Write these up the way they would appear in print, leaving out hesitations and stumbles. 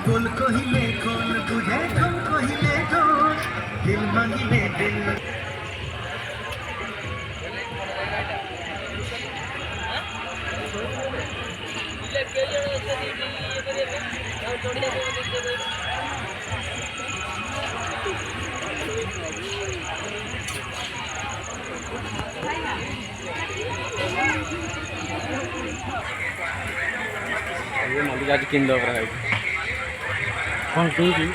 गोल कहिले गोल बुझे तुम कहिले गोल दिल मांगिले दिल ये मल्लिक आज किन लग रहा है कौन क्यों जी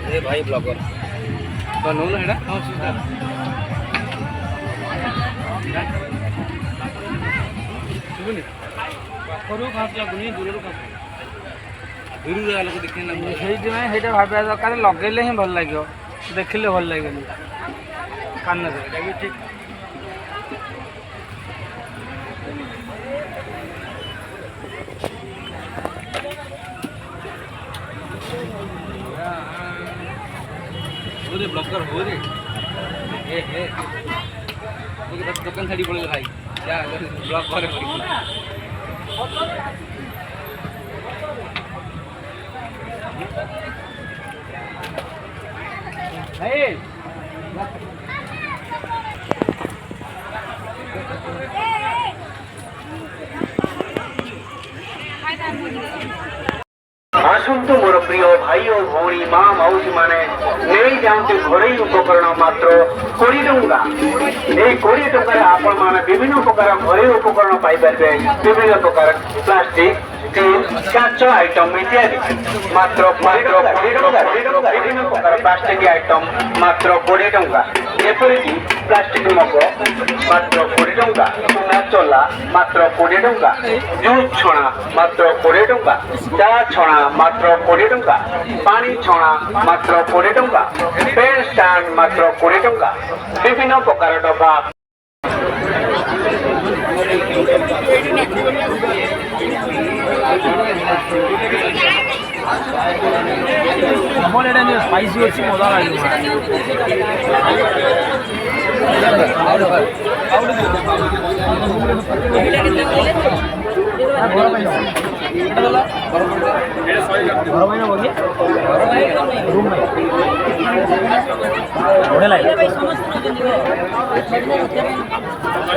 ए भाई ब्लॉगर बनू ना एटा हां सीधा सुबनी करू खास लागुनी दूरରୁ खास दूरରୁ जा लोक देखि ना ସେଇଠି ପାଇଁ ସେଇଟା ଭାବିବା ଦରକାର ଲଗେଇଲେ ହିଁ ଭଲ ଲାଗିବ ଦେଖିଲେ ଭଲ ଲାଗିବନି କାନରେ ଏଟା ବି ଠିକ ओरे ब्लॉगर हो रे ए तो दुकान छाड़ी पड़े भाई जा ब्लॉग करे पड़ी Hey! आसंतु मोर प्रिय भाई और भौणी माँ मौसी माने नहीं जाते घरोई उपकरण मात्र 20 टंका यही 20 टंका आपण माने विभिन्न प्रकार घरोई उपकरण पाई पारे विभिन्न प्रकार प्लास्टिक स्टील काच आइटम इत्यादि मात्र 20 टंका विभिन्न प्रकार प्लास्टिक आइटम मात्र 20 टंका एपरिक प्लास्टिक मग मात्र 20 टंका सुना चला मात्र 20 टंका जूस छणा मात्र 20 टंका चा छणा मात्र 20 टंका पानी छणा मात्र 20 टंका पेन स्टैंड मात्र 20 टंका विभिन्न प्रकार डब्बा स्पाइसी अच्छी मजा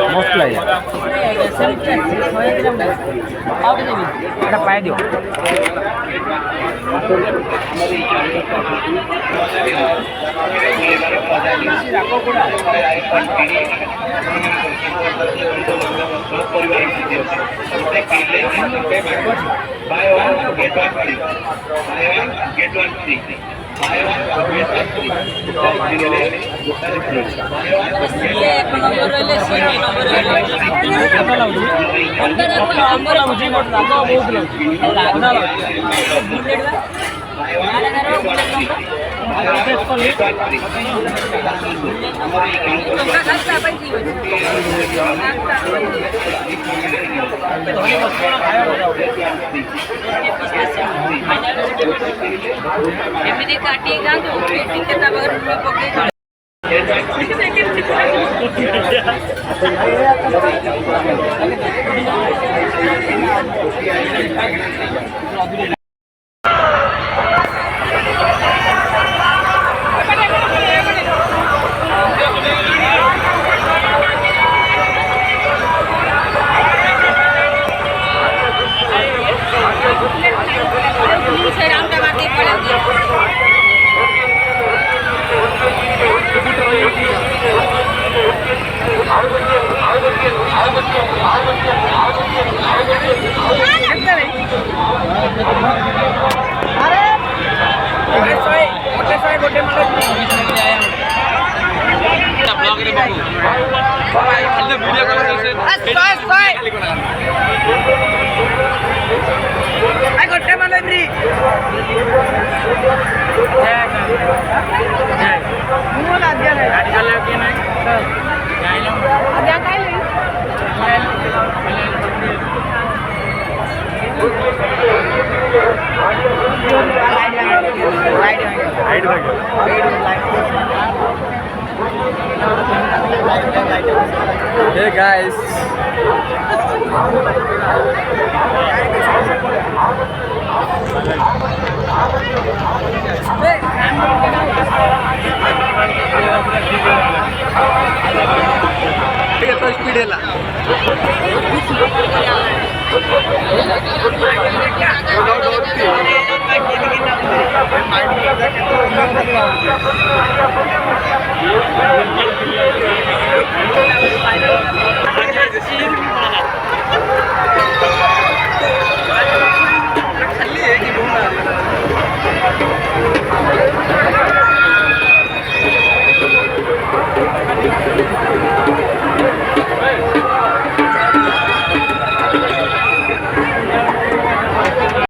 मस्त लगे पाए दियो Buy one, get one free. Buy one, get one free. Buy one, get one free. एमती काटी वीडियो कॉल से खाली कोना आई गोटे माने फ्री जय मुंह ला दिया है गाड़ी चला के नहीं जाइलो आज्ञा खाइले Hey guys. तो स्पीड है